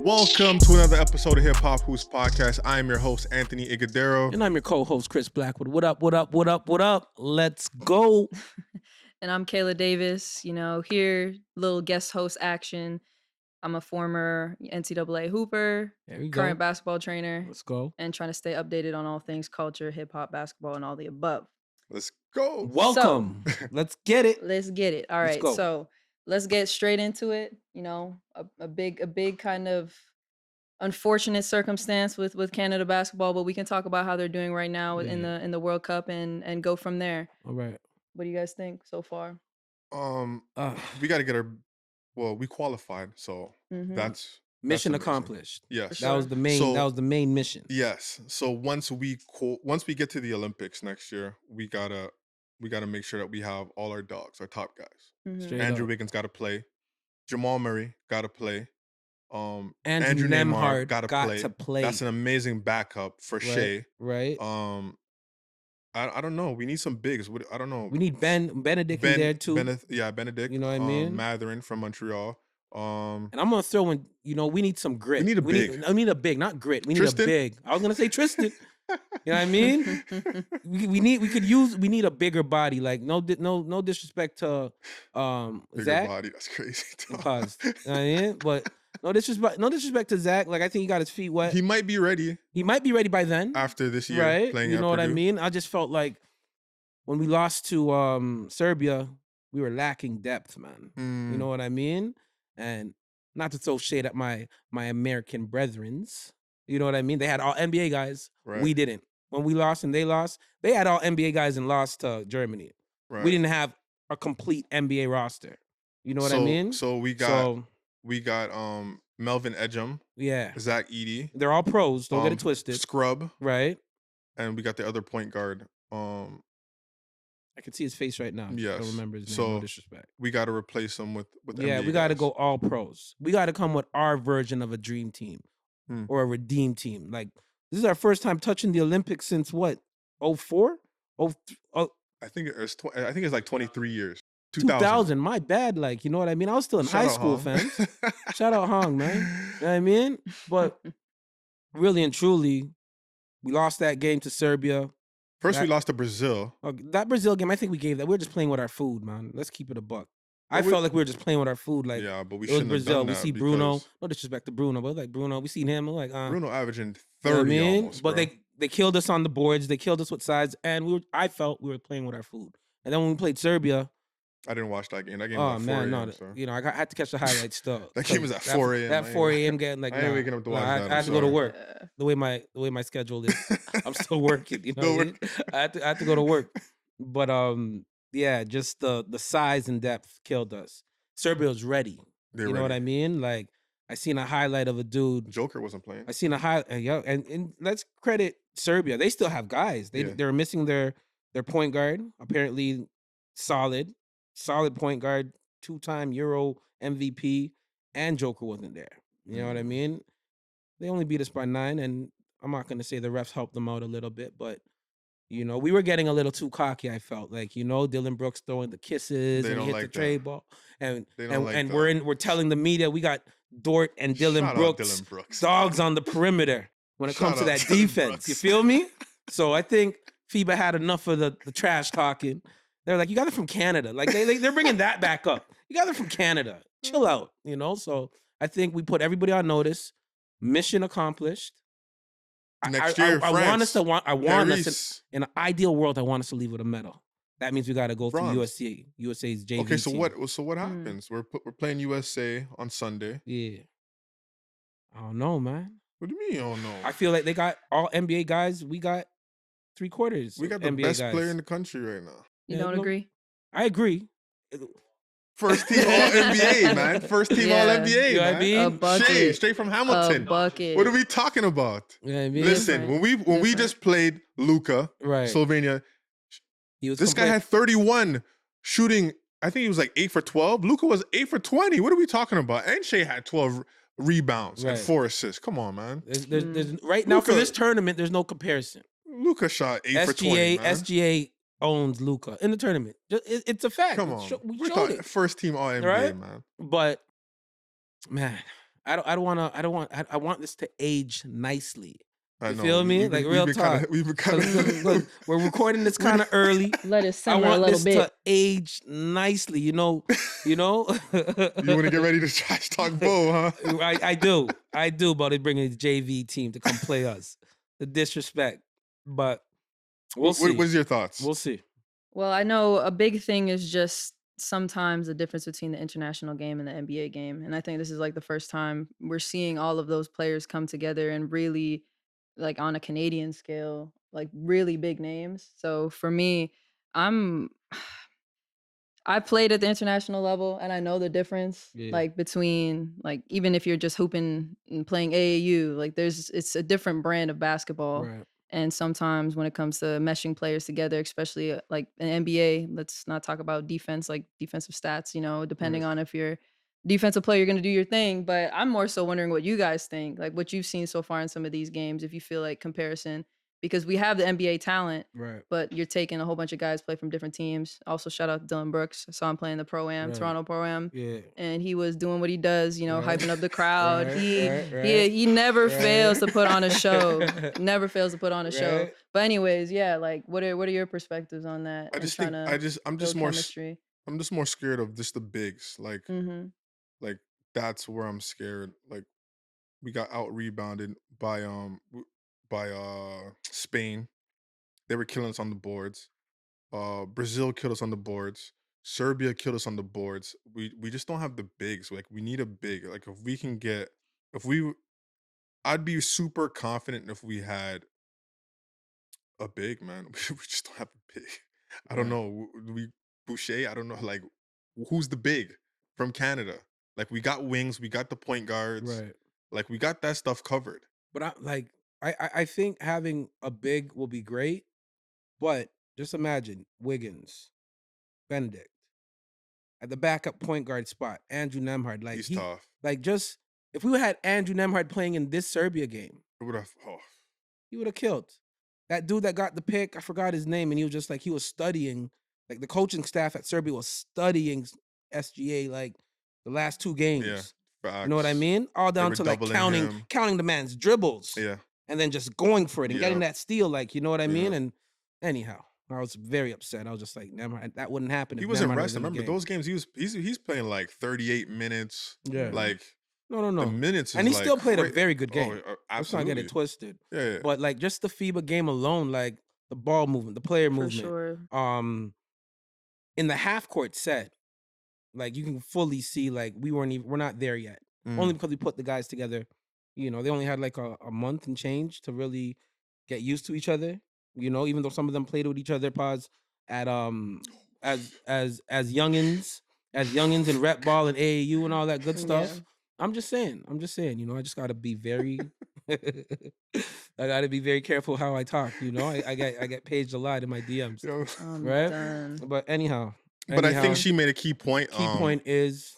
Welcome to another episode of Hip Hop Hoops Podcast. I am your host, Anthony Ighodaro. And I'm your co-host, Chris Blackwood. What up, what up, what up, what up? Let's go. And I'm Kayla Davis. Here, little guest host action. I'm a former NCAA hooper, current basketball trainer. Let's go. And trying to stay updated on all things culture, hip hop, basketball, and all the above. Let's go. Welcome. Let's get it. Let's get it. All right. So let's get straight into it. A big kind of unfortunate circumstance with Canada basketball, but we can talk about how they're doing right now in the World Cup and go from there. All right. What do you guys think so far? We got to get we qualified, so that's mission accomplished. Yes, that was the main. That was the main mission. Yes. So once we get to the Olympics next year, we gotta make sure that we have all our dogs, our top guys. Andrew Wiggins got to play. Jamal Murray got to play. Andrew Nembhard got to play. That's an amazing backup for Shea. Right. I don't know. We need some bigs. I don't know. We need Benedict in there too. Benedict. You know what I mean? Matherin from Montreal. And I'm gonna throw in. We need some grit. We need a big. We need a big, not grit. We need Tristan? a big. I was gonna say Tristan. You know what I mean? we need a bigger body. Like no disrespect to bigger Zach. Body. That's crazy. Because you know what I mean? But no disrespect to Zach. Like I think he got his feet wet. He might be ready. He might be ready by then. After this year, right? Playing you know what Purdue. I mean? I just felt like when we lost to Serbia, we were lacking depth, man. You know what I mean? And not to throw shade at my American brethrens. You know what I mean? They had all NBA guys. Right. We didn't. When we lost and they lost, they had all NBA guys and lost to Germany. Right. We didn't have a complete NBA roster. You know what I mean? So we got Melvin Ejim. Yeah. Zach Edey. They're all pros. Don't get it twisted. Scrub. Right. And we got the other point guard. I can see his face right now. Yes. I don't remember his name. So no disrespect. we got to replace him with yeah. NBA We got to guys. go all pros. We got to come with our version of a dream team or a redeem team. Like this is our first time touching the Olympics since what? 04? I think it's like 23 years. 2000. My bad. Like, you know what I mean? I was still in high school, fam. Shout out Hong, man. You know what I mean? But really and truly, we lost that game to Serbia. First, we lost to Brazil. That Brazil game, I think we gave that. We were just playing with our food, man. Let's keep it a buck. I felt like we were just playing with our food. Like, yeah, but we it was shouldn't Brazil. have done We that see Bruno. No disrespect to Bruno, but like Bruno, we seen him. We're like, Bruno averaging 30 you know what I mean? almost, But bro. they killed us on the boards. They killed us with sides, and I felt we were playing with our food. And then when we played Serbia, I didn't watch that game. That game oh was at 4 man, a.m., no, so. I had to catch the highlights still. That game was at 4 a.m. That 4 a.m. game, like, I ain't waking up to watch that. I had to go to work. The way my schedule is, I'm still working. You know, what I mean? I had to go to work. But yeah, just the size and depth killed us. Serbia was ready. They're you know ready. what I mean? Like I seen a highlight of a dude. Joker wasn't playing. I seen a and let's credit Serbia. They still have guys. They're missing their point guard. Apparently, solid point guard, 2-time Euro MVP, and Joker wasn't there. You know what I mean? They only beat us by 9, and I'm not gonna say the refs helped them out a little bit, but we were getting a little too cocky. I felt like Dylan Brooks throwing the kisses and he hit the trade ball, and we're telling the media we got Dort and Dylan Brooks dogs on the perimeter when it comes to that defense. You feel me? So I think FIBA had enough of the trash talking. They're like, you got it from Canada. Like they're bringing that back up. You got it from Canada. Chill out. So I think we put everybody on notice. Mission accomplished. Next year, I want us Paris. in an ideal world. I want us to leave with a medal. That means we got to go Bronze. through USA's JV. Okay, so team. what happens? We're playing USA on Sunday. Yeah, I don't know, man. What do you mean? Oh no! I feel like they got all NBA guys. We got 3/4. We got the NBA best guys. player in the country right now. You don't agree? I agree. First team All NBA, man. First team All NBA. You know what I mean? A bucket. Shea, straight from Hamilton. A bucket. What are we talking about? You know what I mean? Listen, when we just played Luka, right, Slovenia, this guy had 31 shooting. I think he was like 8 for 12. Luka was 8 for 20. What are we talking about? And Shea had 12 rebounds and 4 assists. Come on, man. There's right now for this tournament, there's no comparison. Luka shot 8 for 20. Man. SGA owns Luka in the tournament. It's a fact. Come on, We we're showed talking it. first team All NBA, right? man. But man, I want this to age nicely. I You know. feel me? Like real talk. We've been kind of. Look, we're recording this kind of early. Let it I simmer a want little this bit. to age nicely. You know. You want to get ready to trash talk Bo, huh? I do, but they bringing the JV team to come play us. The disrespect, but we'll see. What's your thoughts? We'll see. Well, I know a big thing is just sometimes the difference between the international game and the NBA game. And I think this is like the first time we're seeing all of those players come together and really, like on a Canadian scale, like really big names. So for me, I played at the international level and I know the difference like between like even if you're just hooping and playing AAU, like it's a different brand of basketball. Right. And sometimes when it comes to meshing players together, especially like in NBA, let's not talk about defense, like defensive stats, depending on if you're defensive player, you're going to do your thing. But I'm more so wondering what you guys think, like what you've seen so far in some of these games, if you feel like comparison, because we have the NBA talent, Right. but you're taking a whole bunch of guys play from different teams. Also, shout out to Dylan Brooks. I saw him playing the Pro-Am, Toronto Pro-Am. Yeah. And he was doing what he does, Right. hyping up the crowd. Right. He never fails to put on a show. Never fails to put on a show. Right. But anyways, yeah, like what are your perspectives on that? I'm just more chemistry? I'm just more scared of just the bigs. Like like that's where I'm scared. Like we got out rebounded by Spain. They were killing us on the boards. Brazil killed us on the boards. Serbia killed us on the boards. We just don't have the bigs. Like we need a big. Like I'd be super confident if we had a big, man. We just don't have a big. I don't know. Boucher? I don't know. Like who's the big from Canada? Like we got wings, we got the point guards. Right. Like we got that stuff covered. But I think having a big will be great. But just imagine Wiggins, Benedict at the backup point guard spot, Andrew Nemhard. Like he's tough. Like just if we had Andrew Nemhard playing in this Serbia game, he would have killed. That dude that got the pick, I forgot his name, and he was just like he was studying. Like the coaching staff at Serbia was studying SGA like the last 2 games. Yeah, facts. You know what I mean? All down to like counting the man's dribbles. Yeah. And then just going for it and getting that steal, like, you know what I mean? And anyhow, I was very upset. I was just like, never, that wouldn't happen. He wasn't resting. Remember those games? He's playing like 38 minutes. Yeah. Like no. The minutes, and he still played a very good game. Absolutely. Let's not get it twisted. Yeah. But like just the FIBA game alone, like the ball movement, the player movement. Sure. In the half court set, like you can fully see like we're not there yet. Only because we put the guys together. They only had like a month and change to really get used to each other. Even though some of them played with each other at as youngins in rep ball and AAU and all that good stuff. Yeah. I'm just saying, I just gotta be very I gotta be very careful how I talk, I get paged a lot in my DMs. Right? Done. But anyhow. But I think she made a key point. Key point is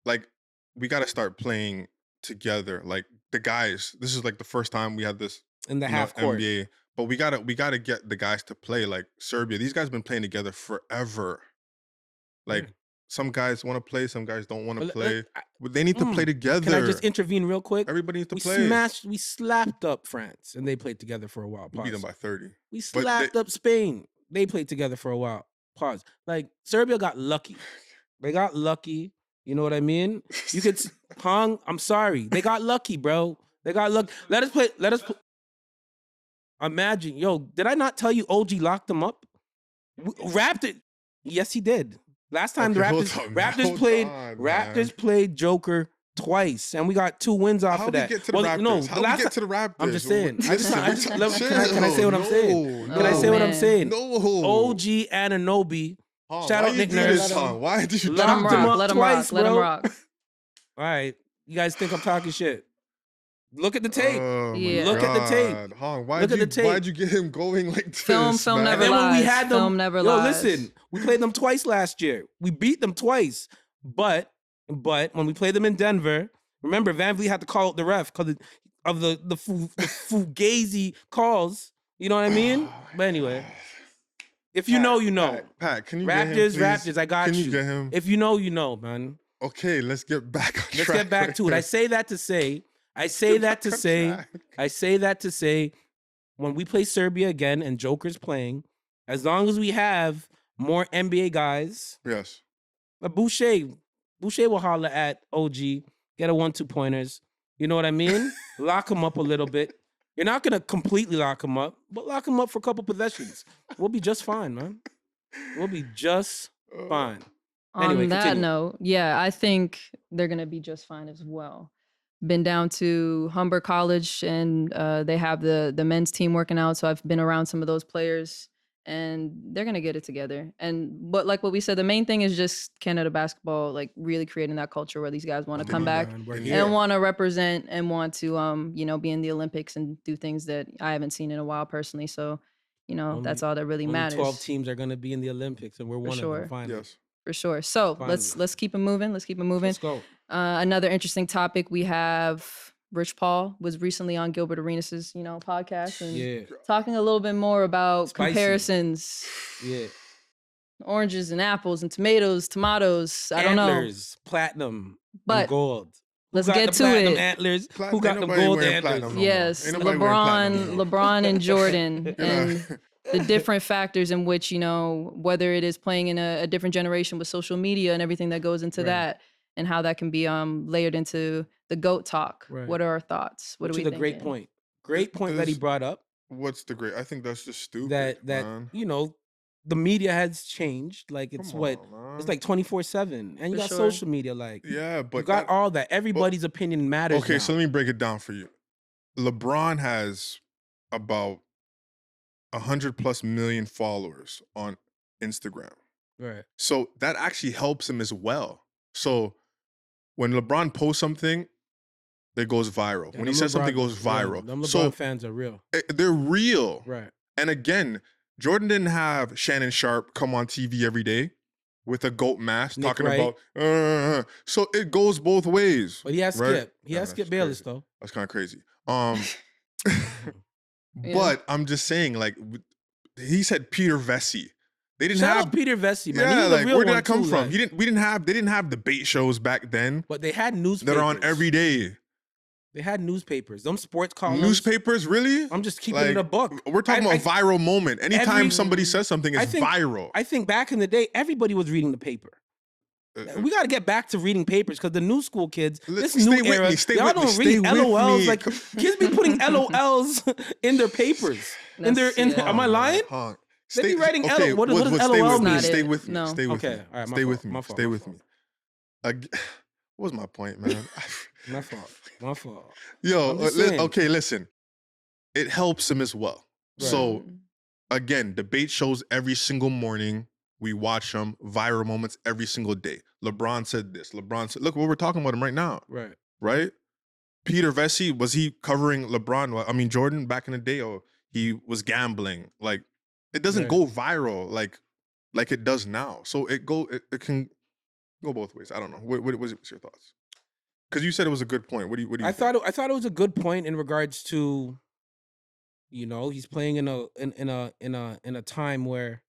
like we gotta start playing together. Like the guys, this is like the first time we had this in the half court NBA. But we gotta get the guys to play. Like Serbia, these guys been playing together forever. Like some guys want to play, some guys don't want to play. But they need to play together. Can I just intervene real quick? Everybody needs to play. We slapped up France, and they played together for a while. We beat them by 30. We slapped up Spain. They played together for a while. Pause. Like Serbia got lucky. They got lucky. You know what I mean? You could I'm sorry. They got lucky, bro. They got lucky. Let us play. Imagine, did I not tell you OG locked them up? Raptors. Yes, he did. Last time the Raptors played Joker twice, and we got 2 wins off of that. Get to the Raptors? How we get to the Raptors? I'm just saying. Can I say what I'm saying? Can I say what I'm saying? No. OG Anunoby. Shout out Nick Nurse. Why did you locked him up twice, bro? Let him rock. All right. You guys think I'm talking shit? Look at the tape. Look at the tape. Hong, why'd you get him going like this? Film never lies. Film never lies. Listen, we played them twice last year. We beat them twice. But when we played them in Denver, remember Van Vliet had to call out the ref because of the fugazi calls. You know what I mean? But anyway, if you know, you know. Pat, can you Raptors, get him, please? Raptors, I got you. Can you get him? If you know, man. Okay, let's get back on track. Let's get back to it. I say that to say, when we play Serbia again and Joker's playing, as long as we have more NBA guys. Yes. Boucher will holler at OG, get a 1-2 pointers. You know what I mean? Lock him up a little bit. You're not going to completely lock him up, but lock him up for a couple possessions. We'll be just fine, man. We'll be just fine. Anyway, on that continue. note, yeah, I think they're going to be just fine as well. Been down to Humber College, and they have the men's team working out, so I've been around some of those players, and they're going to get it together. But like what we said, the main thing is just Canada basketball, like really creating that culture where these guys want to come back and want to represent and want to, be in the Olympics and do things that I haven't seen in a while personally. So, that's all that really matters. 12 teams are going to be in the Olympics, and we're one of them finally. Yes. For sure. So let's keep it moving. Let's go. Another interesting topic we have. Rich Paul was recently on Gilbert Arenas' podcast and talking a little bit more about comparisons. Yeah. Oranges and apples and tomatoes. I don't know. Antlers, platinum, and gold. Let's get to it. Antlers? Who got the gold antlers? Yes, LeBron and Jordan and the different factors in which, whether it is playing in a different generation with social media and everything that goes into that, and how that can be layered into the GOAT talk. Right. What are our thoughts? What do we think? Great point that he brought up. What's the great? I think that's just stupid. That the media has changed. Like it's it's like 24/7, and you got social media. Like but you got all that. Everybody's opinion matters. Okay, now. So let me break it down for you. LeBron has about 100+ million followers on Instagram. Right. So that actually helps him as well. So when LeBron posts something, it goes viral. When he says something, it goes viral. Them LeBron fans are real. They're real. Right. And again, Jordan didn't have Shannon Sharp come on TV every day with a GOAT mask talking about. So it goes both ways. But he has Skip. He has Skip Bayless though. That's kind of crazy. But I'm just saying, like, he said Peter Vesey. They didn't have Peter Vesey, man. Yeah, like where did that come from? They didn't have debate shows back then. But they had newspapers. That are on every day. They had newspapers. Them sports columns. Newspapers, really? I'm just keeping it a buck. We're talking about viral moment. Anytime somebody says something, it's viral. I think back in the day, everybody was reading the paper. We got to get back to reading papers because the new school kids, this new era, y'all don't read LOLs. Like kids be putting LOLs in their papers. Am I lying? They be writing LOL. What does LOL mean? Stay with me. No. Stay with me. All right, stay with me. Stay with me. What was my point, man? My fault. Yo, listen. It helps him as well. Right. So, again, debate shows every single morning. We watch them, viral moments every single day. LeBron said this. LeBron said, look, what we're talking about him right now. Right? Peter Vesey, was he covering Jordan back in the day, or he was gambling? Like, it doesn't go viral like it does now. So it can go both ways. I don't know. What's your thoughts? Because you said it was a good point. What do you I thought it was a good point in regards to, he's playing in a time where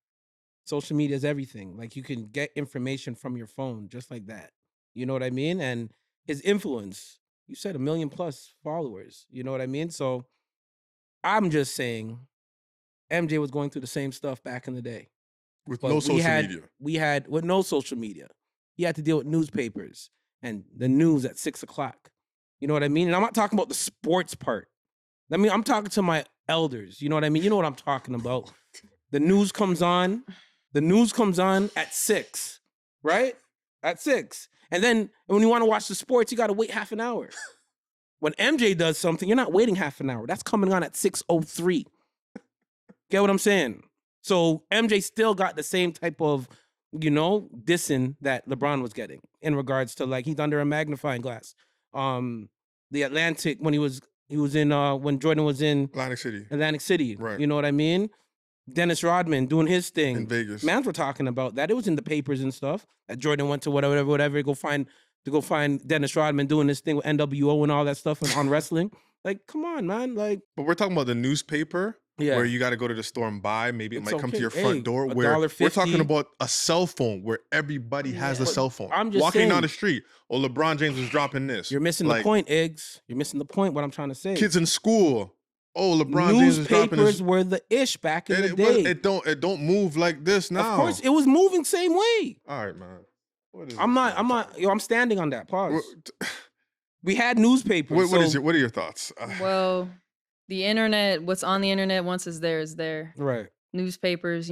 social media is everything. Like you can get information from your phone just like that. You know what I mean? And his influence, you said 1 million+ followers. You know what I mean? So I'm just saying MJ was going through the same stuff back in the day. With no social media. With no social media. He had to deal with newspapers and the news at 6:00. You know what I mean? And I'm not talking about the sports part. I'm talking to my elders. You know what I mean? You know what I'm talking about. The news comes on at 6, right? At 6. And then when you want to watch the sports, you got to wait half an hour. When MJ does something, you're not waiting half an hour. That's coming on at 6:03. Get what I'm saying? So MJ still got the same type of, dissing that LeBron was getting in regards to like he's under a magnifying glass. The Atlantic when he was in when Jordan was in Atlantic City. Right. You know what I mean? Dennis Rodman doing his thing in Vegas. Mans were talking about that. It was in the papers and stuff. That Jordan went to whatever to go find Dennis Rodman doing this thing with NWO and all that stuff on wrestling. Like, come on, man. Like, but we're talking about the newspaper. where you got to go to the store and buy. Maybe it might come to your front door. Where $1.50. we're talking about a cell phone where everybody has a cell phone. I'm just walking saying, down the street, or LeBron James is dropping this. You're missing the point, Iggs. You're missing the point. What I'm trying to say. Kids in school. Oh, LeBron James is dropping his. Newspapers were the ish back in the day. It don't move like this now. Of course, it was moving same way. All right, man. What is I'm not. Yo, I'm standing on that. Pause. We had newspapers. What are your thoughts? Well, the internet, what's on the internet once is there is there. Right. Newspapers,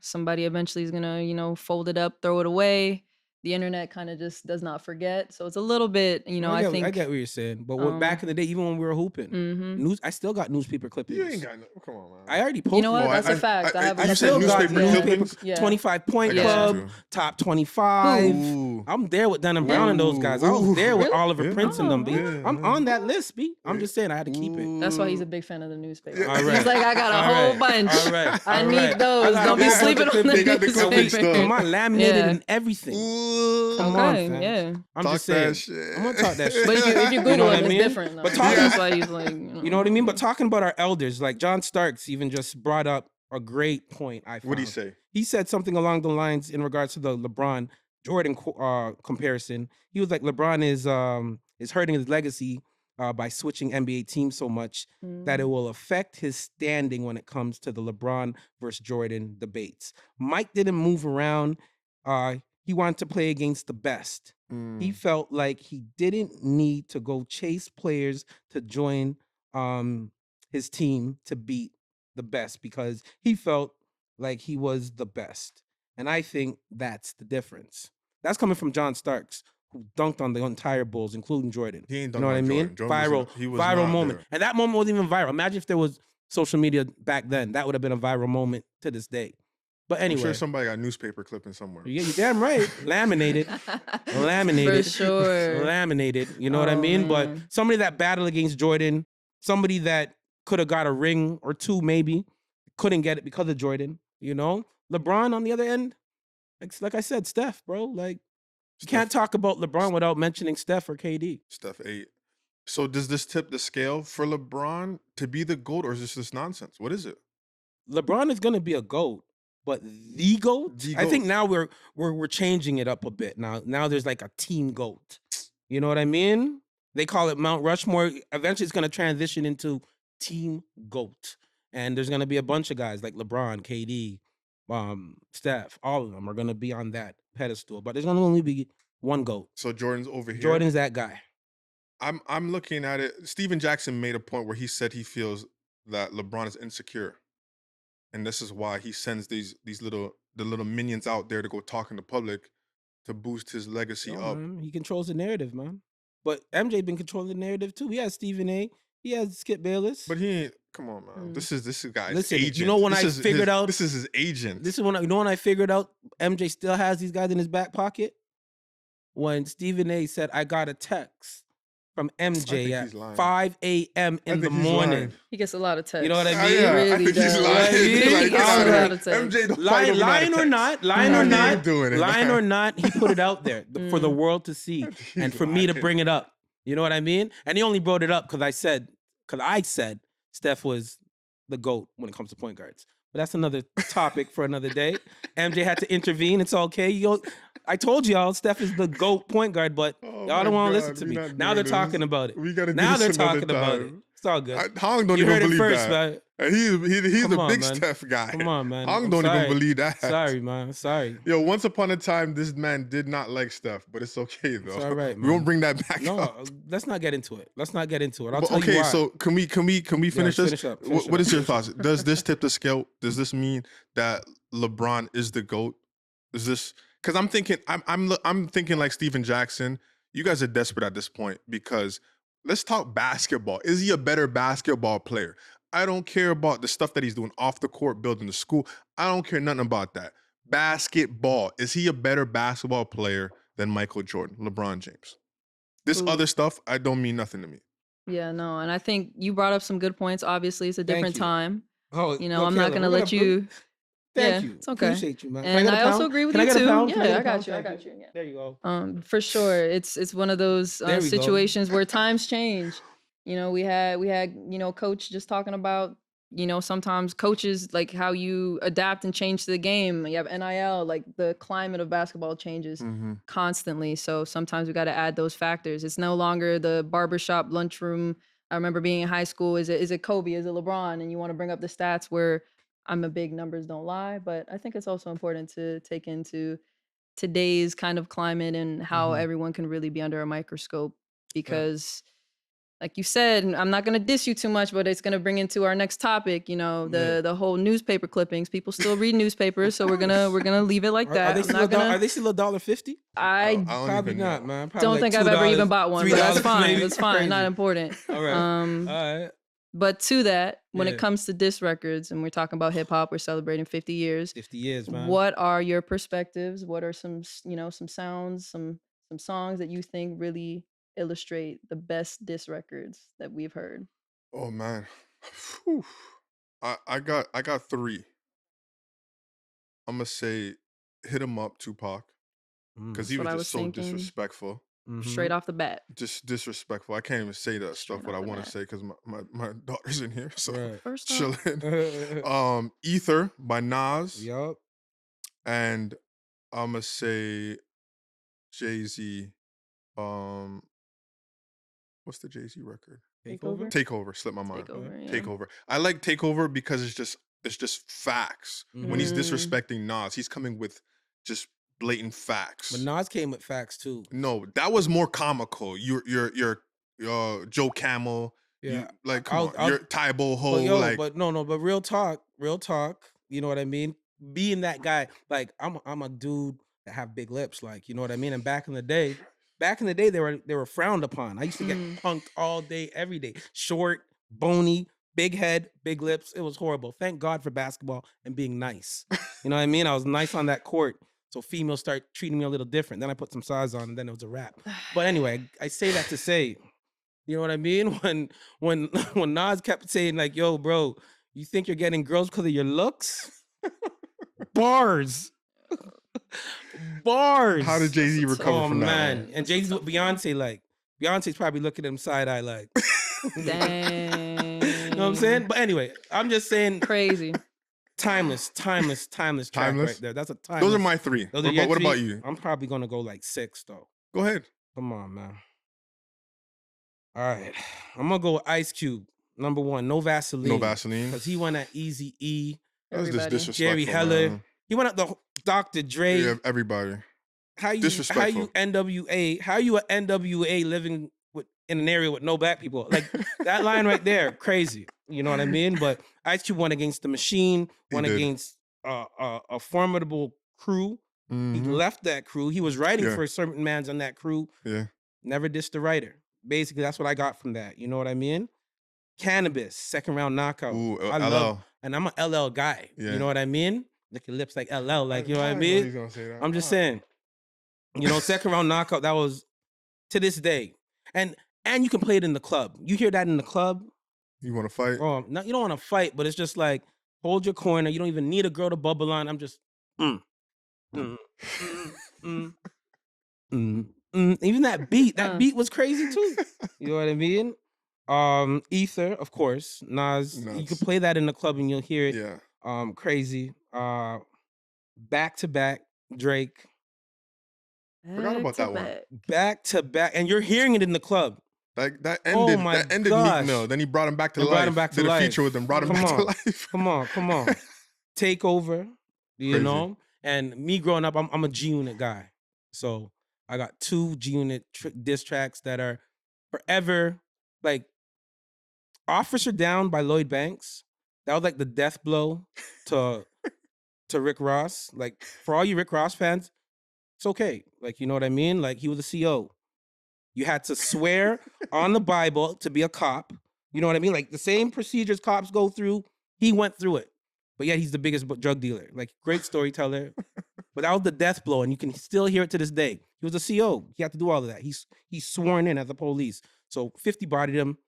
somebody eventually is gonna, fold it up, throw it away. The internet kind of just does not forget. So it's a little bit, I think. I get what you're saying. But back in the day, even when we were hooping, I still got newspaper clippings. You ain't got no, come on, man. I already posted. You know what? That's a fact. I have you said newspaper clippings? 25-point club, top 25. Ooh. I'm there with Dunn and Brown and those guys. I was there with Oliver Prince and them, B. I'm on that list, B. I'm just saying I had to keep it. That's why he's a big fan of the newspaper. All right. He's like, I got a whole bunch. All right. I need those. Don't be sleeping on the newspaper. Come on, laminated and everything. Come on. Yeah, I'm just saying. I'm gonna talk that shit. But if you Google it, it's different. Though. But that's why he's like, you know what I mean. But talking about our elders, like John Starks, even just brought up a great point. What did he say? He said something along the lines in regards to the LeBron Jordan comparison. He was like, LeBron is hurting his legacy by switching NBA teams so much that it will affect his standing when it comes to the LeBron versus Jordan debates. Mike didn't move around. He wanted to play against the best. He felt like he didn't need to go chase players to join his team to beat the best because he felt like he was the best. And I think that's the difference. That's coming from John Starks, who dunked on the entire Bulls, including Jordan. He ain't dunked you know what I mean? Viral moment. And that moment wasn't even viral. Imagine if there was social media back then. That would have been a viral moment to this day. But anyway, I'm sure somebody got newspaper clipping somewhere. Yeah, you're damn right. Laminated. For sure. Laminated. You know what I mean? But somebody that battled against Jordan, somebody that could have got a ring or two maybe, couldn't get it because of Jordan. LeBron on the other end, like I said, Steph, bro. Like, you can't talk about LeBron without mentioning Steph or KD. Steph 8. So does this tip the scale for LeBron to be the GOAT, or is this just nonsense? What is it? LeBron is going to be a GOAT. But the GOAT? I think now we're changing it up a bit. Now there's like a team GOAT. You know what I mean? They call it Mount Rushmore. Eventually it's going to transition into team GOAT. And there's going to be a bunch of guys like LeBron, KD, Steph. All of them are going to be on that pedestal. But there's going to only be one GOAT. So Jordan's over here? Jordan's that guy. I'm looking at it. Steven Jackson made a point where he said he feels that LeBron is insecure. And this is why he sends the little minions out there to go talk in the public to boost his legacy up. Man. He controls the narrative, man. But MJ been controlling the narrative too. He has Stephen A. He has Skip Bayless. But he ain't. Come on, man. This is guy's agent. You know when I figured out this is his agent. This is when I figured out MJ still has these guys in his back pocket. When Stephen A. said, "I got a text from MJ at 5 a.m. in the morning." He gets a lot of texts. You know what I mean? He really does. He gets a lot of texts. Lying or not, he put it out there for the world to see and for me to bring it up. You know what I mean? And he only brought it up because I said Steph was the GOAT when it comes to point guards. But that's another topic for another day. MJ had to intervene. It's okay. I told y'all Steph is the GOAT point guard, but y'all don't want to listen to me. Now they're talking about it. We gotta do now this they're talking time. about it. It's all good. Hong don't even believe that. Man. And he's a big Steph guy. Come on, man. Hong don't even believe that. Sorry, man. Sorry. Yo, once upon a time, this man did not like Steph, but it's okay though. It's all right, man. We won't bring that back up. Let's not get into it. I'll tell you why. Okay, so can we finish this? Finish up. What is your thoughts? Does this tip the scale? Does this mean that LeBron is the GOAT? Is this because I'm thinking like Steven Jackson. You guys are desperate at this point because let's talk basketball. Is he a better basketball player? I don't care about the stuff that he's doing off the court, building the school. I don't care nothing about that. Basketball. Is he a better basketball player than Michael Jordan, LeBron James? This other stuff, I don't mean nothing to me. Yeah, no. And I think you brought up some good points. Obviously, it's a different time. Oh, I'm not going to let you... Thank you. It's okay. Appreciate you, man. And I also agree with you too. Yeah, I got you. Yeah. There you go. For sure. It's one of those situations where times change. We had Coach just talking about sometimes coaches, like how you adapt and change to the game. You have NIL, like the climate of basketball changes constantly. So sometimes we got to add those factors. It's no longer the barbershop lunchroom. I remember being in high school. Is it Kobe? Is it LeBron? And you want to bring up the stats where I'm a big numbers don't lie. But I think it's also important to take into today's kind of climate and how everyone can really be under a microscope because like you said, and I'm not going to diss you too much, but it's going to bring into our next topic, the whole newspaper clippings. People still read newspapers, so we're going to leave it like that. Are they still $1.50? I probably not, man. Probably don't like think I've ever even bought one, but that's fine. Maybe. That's fine. Crazy. Not important. All right. All right. But to that, when it comes to diss records, and we're talking about hip hop, we're celebrating 50 years. 50 years, man. What are your perspectives? What are some sounds, some songs that you think really illustrate the best diss records that we've heard? Oh man. Whew. I got 3. I'm gonna say Hit 'Em Up, Tupac. Because he was just so disrespectful. Straight off the bat. Just disrespectful. I can't even say that stuff what I want to say because my daughter's in here. So First chilling. Ether by Nas. Yup. And I'm gonna say Jay-Z. What's the Jay-Z record? Takeover. Slipped my mind. Takeover. I like Takeover because it's just facts. When he's disrespecting Nas, he's coming with just blatant facts. But Nas came with facts too. No, that was more comical. You're Joe Camel. Yeah, come on. You're Tidal Ho. But real talk. You know what I mean? Being that guy, like I'm a dude that have big lips, like you know what I mean. And back in the day, they were frowned upon. I used to get punked all day, every day. Short, bony, big head, big lips. It was horrible. Thank God for basketball and being nice. You know what I mean? I was nice on that court. So females start treating me a little different. Then I put some size on, and then it was a wrap. But anyway, I say that to say, you know what I mean? When Nas kept saying like, "Yo, bro, you think you're getting girls because of your looks?" Bars. How did Jay-Z recover from that? Oh man, and Jay-Z's with Beyonce. Like Beyonce's probably looking at him side eye, like, dang. You know what I'm saying? But anyway, I'm just saying, crazy. Timeless track right there. That's a timeless. Those are my 3. What about you? I'm probably gonna go like 6 though. Go ahead. Come on, man. All right, I'm gonna go with Ice Cube. Number 1, No Vaseline. Because he went at Eazy-E. That was just disrespectful. Jerry Heller. Man. He went at the Dr. Dre. Yeah, everybody. How you NWA? How you an NWA living in an area with no black people? Like that line right there, crazy. You know what I mean? But Ice Cube went against the Machine, against a formidable crew. He left that crew. He was writing for certain mans on that crew. Yeah. Never dissed the writer. Basically, that's what I got from that. You know what I mean? Cannabis, second round knockout. Ooh, and I'm an LL guy. Yeah. You know what I mean? Look at lips like LL, like you know what I mean? He's gonna say that. I'm just saying. Second round knockout, that was to this day. And you can play it in the club. You hear that in the club. You want to fight? Oh, no, you don't want to fight, but it's just like hold your corner. You don't even need a girl to bubble on. I'm just Even that beat was crazy too. You know what I mean? Ether, of course. Nas. You can play that in the club and you'll hear it. Yeah. Crazy. Back to back, Drake. Forgot about that one. Back to back, and you're hearing it in the club. That ended. That ended Meek Mill. Then he brought him back to life. Did a feature with him. Brought him back to life. Come on. Takeover. You know. And me growing up, I'm a G Unit guy, so I got 2 G Unit diss tracks that are forever. Like Officer Down by Lloyd Banks. That was like the death blow to Rick Ross. Like for all you Rick Ross fans, it's okay. Like, you know what I mean? Like he was a CO. You had to swear on the Bible to be a cop. You know what I mean? Like the same procedures cops go through, he went through it. But yet he's the biggest drug dealer. Like great storyteller. But that was the death blow, and you can still hear it to this day. He was a CO. He had to do all of that. He's sworn in as the police. So 50 bodied him,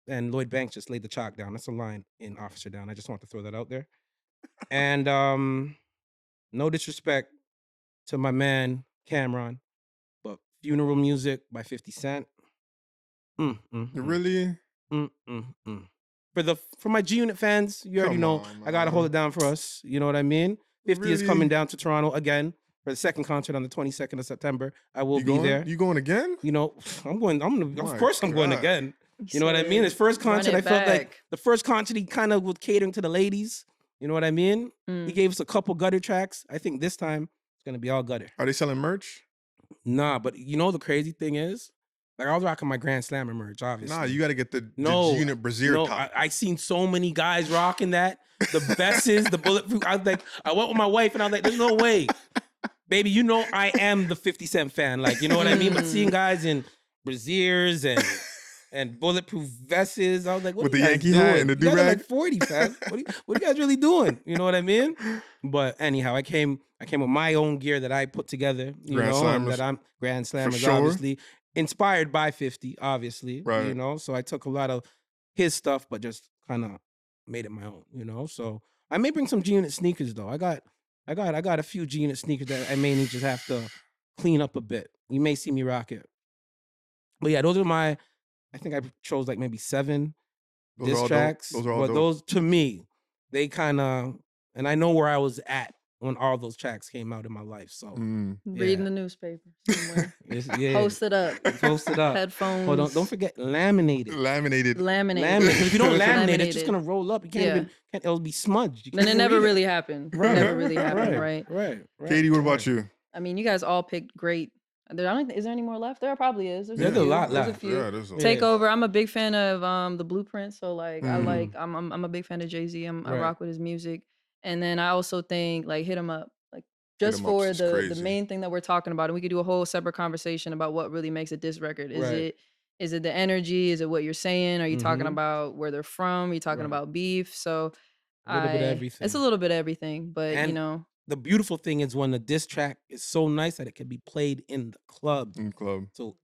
and Lloyd Banks just laid the chalk down. That's a line in Officer Down. I just want to throw that out there. And no disrespect to my man Cameron, but Funeral Music by 50 Cent. Really? for my G Unit fans, you already know I gotta hold it down for us. You know what I mean? 50 is coming down to Toronto again for the second concert on the 22nd of September. I will be there. You going again? You know, I'm going again. You know what I mean? His first concert, I felt like the first concert he kind of was catering to the ladies. You know what I mean? He gave us a couple gutter tracks. I think this time it's gonna be all gutter. Are they selling merch? Nah, but you know the crazy thing is, like I was rocking my Grand Slammer merch, obviously. Nah, you got to get the G-Unit Brazier top. I seen so many guys rocking that. The vests, the bulletproof. I was like, I went with my wife and I was like, there's no way. Baby, you know I am the 50 Cent fan. Like, you know what I mean? But seeing guys in braziers and bulletproof vests, I was like, what with are you the guys Yankee doing? hat and the do-rag? You guys are do-rag? like 40, fam. What are you guys really doing? You know what I mean? But anyhow, I came with my own gear that I put together. Grand Slammers. That I'm Grand Slammers, sure. obviously. Inspired by 50, obviously. Right. You know, so I took a lot of his stuff, but just kind of made it my own, you know? So I may bring some G-Unit sneakers though. I got a few G-Unit sneakers that I may need just have to clean up a bit. You may see me rock it. But yeah, those are I think I chose like maybe 7 diss tracks. Those are all but dope. those, to me, they kind of, and I know where I was at when all those tracks came out in my life. So reading the newspaper somewhere. Yeah. Post it up. Headphones. Hold on, don't forget laminated. Laminated. Because if you don't laminate, it's just gonna roll up. You can't it'll be smudged. Then it never really happened. Right. It never really happened, right? Katie, what about you? I mean, you guys all picked great. Is there any more left? There probably is. There's a lot left. There's a few. Yeah, there's a lot. Takeover. I'm a big fan of the Blueprint. So like I'm a big fan of Jay-Z. I rock with his music. And then I also think like Hit 'Em Up. Like just for the main thing that we're talking about. And we could do a whole separate conversation about what really makes a diss record. Is it the energy? Is it what you're saying? Are you talking about where they're from? Are you talking about beef? So a little bit of everything. It's a little bit of everything, but and you know. The beautiful thing is when the diss track is so nice that it can be played in the club. So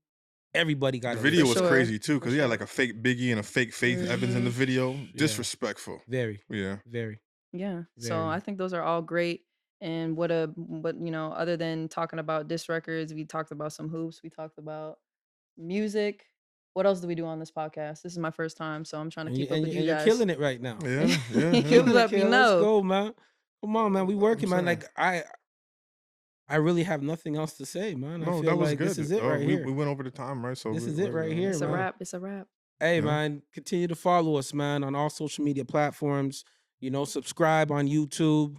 everybody got the video was crazy too, because he had like a fake Biggie and a fake Faith Evans in the video. Disrespectful. Very. Yeah. Very. Yeah. So I think those are all great. And what you know, other than talking about diss records, we talked about some hoops, we talked about music. What else do we do on this podcast? This is my first time, so I'm trying to keep up with you guys. You're killing it right now. Yeah. Let me know. Let's go, man. Come on, man. We working, man. Like I really have nothing else to say, man. I feel that was like good. This is it right here. We went over the time, right? So this is it right here. It's a wrap. It's a wrap. Hey, man, continue to follow us, man, on all social media platforms. You know, subscribe on YouTube.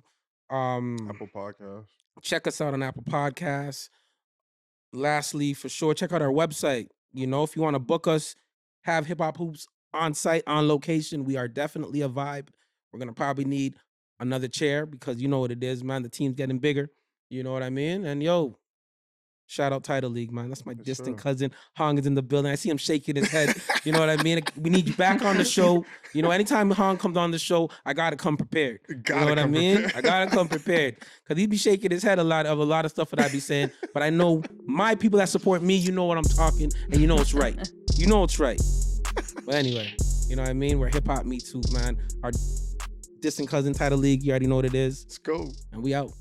Apple Podcasts. Check us out on Apple Podcasts. Lastly, for sure, check out our website. You know, if you want to book us, have Hip Hop Hoops on site, on location, we are definitely a vibe. We're going to probably need another chair because you know what it is, man. The team's getting bigger. You know what I mean? And yo, shout out Tidal League, man. That's my distant cousin. Hong is in the building. I see him shaking his head. You know what I mean? We need you back on the show. You know, anytime Hong comes on the show, I gotta come prepared. You know what I mean? I gotta come prepared. Cause he be shaking his head a lot of stuff that I be saying. But I know my people that support me, you know what I'm talking, and you know it's right. You know it's right. But anyway, you know what I mean? We're hip hop me too, man. Our distant cousin Tidal League, you already know what it is. Let's go. And we out.